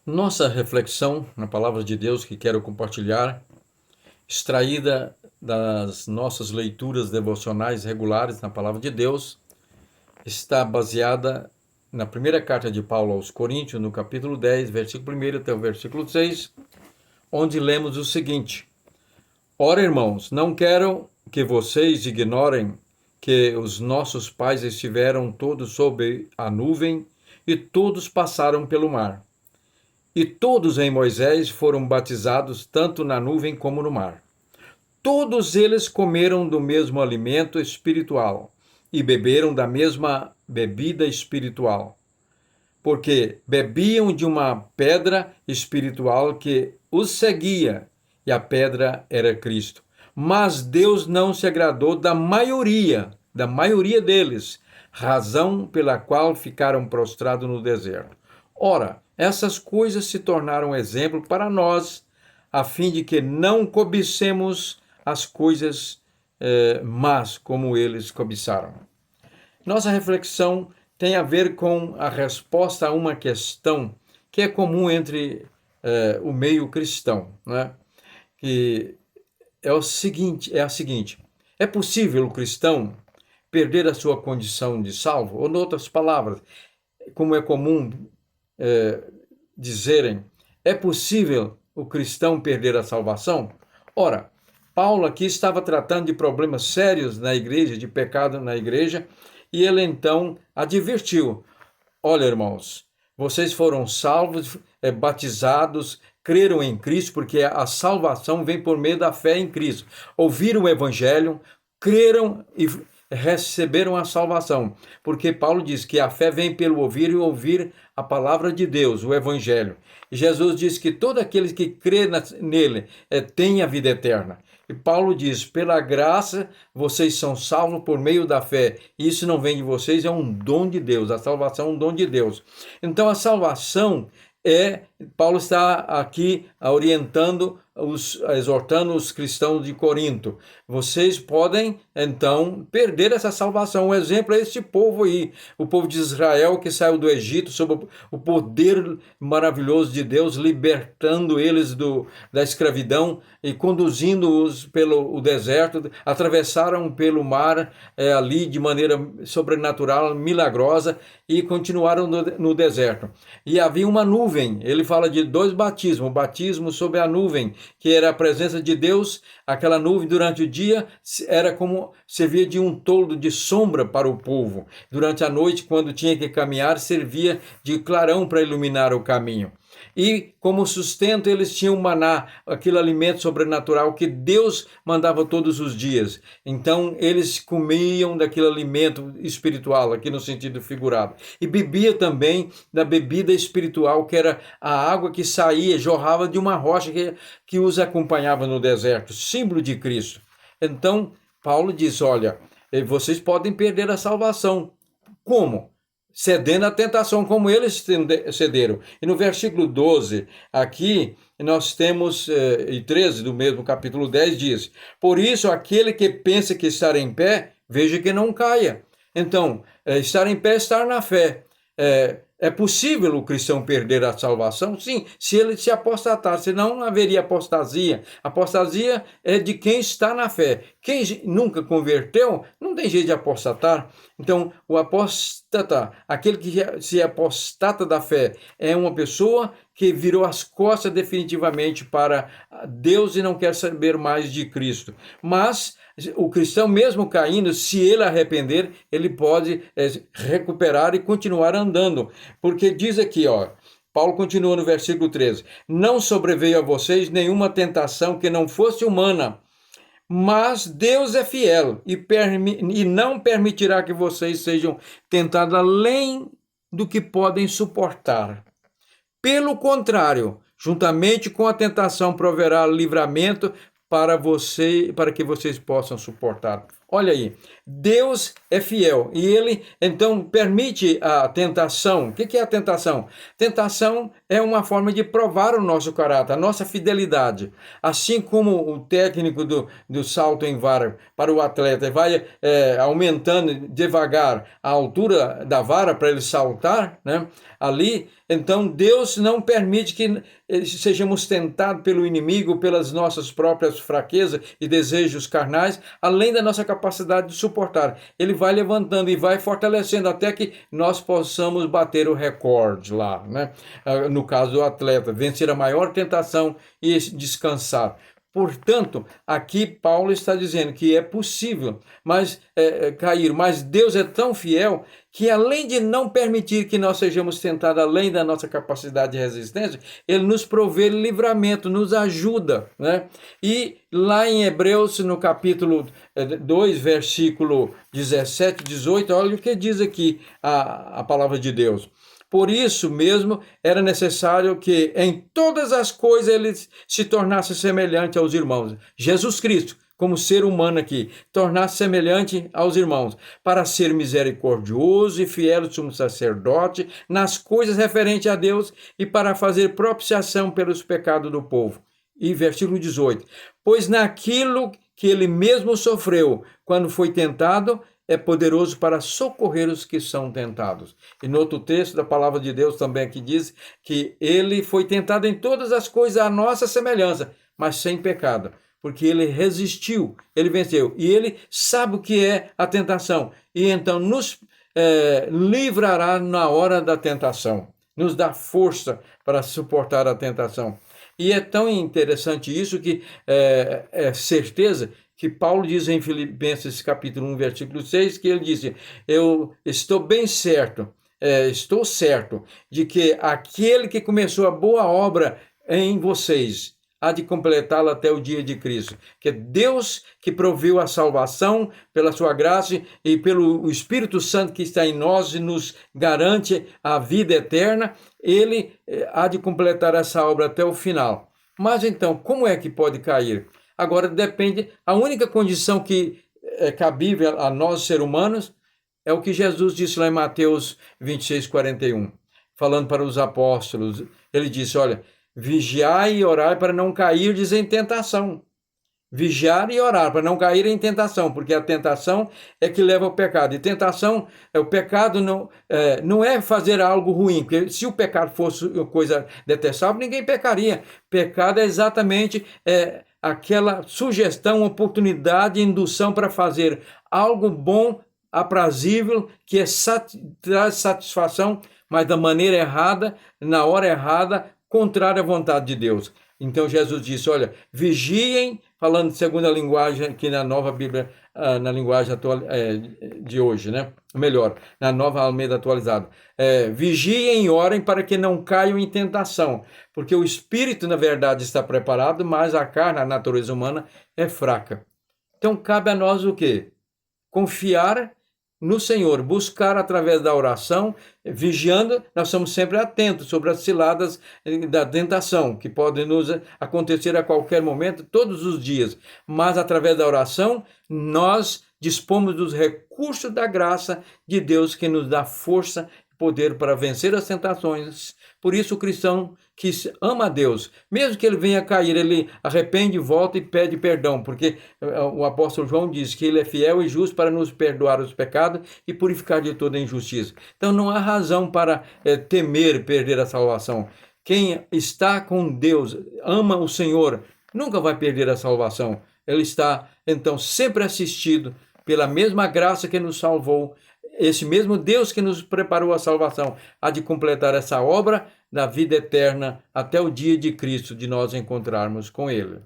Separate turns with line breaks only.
Nossa reflexão na palavra de Deus que quero compartilhar, extraída das nossas leituras devocionais regulares na palavra de Deus, está baseada na primeira carta de Paulo aos Coríntios, no capítulo 10, versículo 1 até o versículo 6, onde lemos o seguinte: Ora, irmãos, não quero que vocês ignorem que os nossos pais estiveram todos sob a nuvem e todos passaram pelo mar. E todos em Moisés foram batizados tanto na nuvem como no mar. Todos eles comeram do mesmo alimento espiritual e beberam da mesma bebida espiritual, porque bebiam de uma pedra espiritual que os seguia, e a pedra era Cristo. Mas Deus não se agradou da maioria deles, razão pela qual ficaram prostrados no deserto. Ora, essas coisas se tornaram exemplo para nós, a fim de que não cobicemos as coisas más como eles cobiçaram. Nossa reflexão tem a ver com a resposta a uma questão que é comum entre o meio cristão, né? Que é a seguinte: é possível o cristão perder a sua condição de salvo? Ou, em outras palavras, como é comum dizerem, é possível o cristão perder a salvação? Ora, Paulo aqui estava tratando de problemas sérios na igreja, de pecado na igreja, e ele então advertiu: olha, irmãos, vocês foram salvos, batizados, creram em Cristo, porque a salvação vem por meio da fé em Cristo. Ouviram o evangelho, creram e receberam a salvação. Porque Paulo diz que a fé vem pelo ouvir e ouvir a palavra de Deus, o evangelho. E Jesus diz que todo aquele que crê nele tem a vida eterna. E Paulo diz: pela graça vocês são salvos por meio da fé. Isso não vem de vocês, é um dom de Deus. A salvação é um dom de Deus. Então a salvação Paulo está aqui orientando, exortando os cristãos de Corinto. Vocês podem, então, perder essa salvação. Um exemplo é este povo aí, o povo de Israel que saiu do Egito sob o poder maravilhoso de Deus, libertando eles da escravidão e conduzindo-os pelo deserto, atravessaram pelo mar ali de maneira sobrenatural, milagrosa, e continuaram no deserto. E havia uma nuvem, ele fala de dois batismos, o batismo sob a nuvem, que era a presença de Deus. Aquela nuvem durante o dia era como servia de um toldo de sombra para o povo. Durante a noite, quando tinha que caminhar, servia de clarão para iluminar o caminho. E como sustento eles tinham maná, aquele alimento sobrenatural que Deus mandava todos os dias. Então eles comiam daquele alimento espiritual, aqui no sentido figurado. E bebia também da bebida espiritual, que era a água que saía, jorrava de uma rocha que os acompanhava no deserto, símbolo de Cristo. Então Paulo diz: olha, vocês podem perder a salvação. Como? Cedendo à tentação, como eles cederam. E no versículo 12, aqui, nós temos, e 13 do mesmo capítulo 10, diz: por isso, aquele que pensa que estar em pé, veja que não caia. Então, estar em pé é estar na fé. É possível o cristão perder a salvação? Sim, se ele se apostatar, senão não haveria apostasia. Apostasia é de quem está na fé. Quem nunca converteu, não tem jeito de apostatar. Então, o apostata, aquele que se apostata da fé, é uma pessoa que virou as costas definitivamente para Deus e não quer saber mais de Cristo. Mas o cristão, mesmo caindo, se ele arrepender, ele pode recuperar e continuar andando. Porque diz aqui, Paulo continua no versículo 13: não sobreveio a vocês nenhuma tentação que não fosse humana, mas Deus é fiel e não permitirá que vocês sejam tentados além do que podem suportar. Pelo contrário, juntamente com a tentação proverá livramento para que vocês possam suportar. Olha aí, Deus é fiel e ele então permite a tentação. O que é a tentação? Tentação é uma forma de provar o nosso caráter, a nossa fidelidade. Assim como o técnico do salto em vara para o atleta vai aumentando devagar a altura da vara para ele saltar, né? Ali, então Deus não permite que sejamos tentados pelo inimigo, pelas nossas próprias fraquezas e desejos carnais, além da nossa capacidade de suportar. Ele vai levantando e vai fortalecendo até que nós possamos bater o recorde lá, né? No caso do atleta, vencer a maior tentação e descansar. Portanto, aqui Paulo está dizendo que é possível cair, mas Deus é tão fiel que, além de não permitir que nós sejamos tentados além da nossa capacidade de resistência, ele nos provê livramento, nos ajuda, né? E lá em Hebreus, no capítulo 2, versículo 17 e 18, olha o que diz aqui a palavra de Deus. Por isso mesmo era necessário que em todas as coisas ele se tornasse semelhante aos irmãos. Jesus Cristo, como ser humano aqui, tornasse semelhante aos irmãos, para ser misericordioso e fiel sumo sacerdote nas coisas referentes a Deus e para fazer propiciação pelos pecados do povo. E versículo 18. Pois naquilo que ele mesmo sofreu quando foi tentado, é poderoso para socorrer os que são tentados. E no outro texto da palavra de Deus também aqui diz que ele foi tentado em todas as coisas à nossa semelhança, mas sem pecado, porque ele resistiu, ele venceu, e ele sabe o que é a tentação, e então nos livrará na hora da tentação, nos dá força para suportar a tentação. E é tão interessante isso que é certeza que Paulo diz em Filipenses capítulo 1, versículo 6, que ele disse, eu estou bem certo, estou certo de que aquele que começou a boa obra em vocês há de completá-la até o dia de Cristo. Que é Deus que proveu a salvação pela sua graça e pelo Espírito Santo que está em nós e nos garante a vida eterna, ele há de completar essa obra até o final. Mas então, como é que pode cair? Agora depende, a única condição que é cabível a nós, seres humanos, é o que Jesus disse lá em Mateus 26, 41, falando para os apóstolos. Ele disse, olha, vigiai e orai para não cairdes em tentação. Vigiar e orar para não cair em tentação, porque a tentação é que leva ao pecado. E tentação, o pecado não é fazer algo ruim, porque se o pecado fosse coisa detestável, ninguém pecaria. Pecado é exatamente aquela sugestão, oportunidade, indução para fazer algo bom, aprazível, que traz satisfação, mas da maneira errada, na hora errada, contrária à vontade de Deus. Então Jesus disse, olha, vigiem, falando segundo a linguagem aqui na nova Bíblia, na linguagem atual, de hoje, né? Melhor, na nova Almeida atualizada. Vigiem e orem para que não caiam em tentação, porque o espírito, na verdade, está preparado, mas a carne, a natureza humana, é fraca. Então cabe a nós o quê? Confiar no Senhor, buscar através da oração, vigiando, nós somos sempre atentos sobre as ciladas da tentação, que podem nos acontecer a qualquer momento, todos os dias, mas através da oração, nós dispomos dos recursos da graça de Deus, que nos dá força e poder para vencer as tentações. Por isso o cristão que ama a Deus, mesmo que ele venha cair, ele arrepende, volta e pede perdão, porque o apóstolo João diz que ele é fiel e justo para nos perdoar os pecados e purificar de toda injustiça. Então não há razão para temer perder a salvação. Quem está com Deus, ama o Senhor, nunca vai perder a salvação. Ele está, então, sempre assistido pela mesma graça que nos salvou. Esse mesmo Deus que nos preparou a salvação há de completar essa obra da vida eterna até o dia de Cristo, de nós encontrarmos com Ele.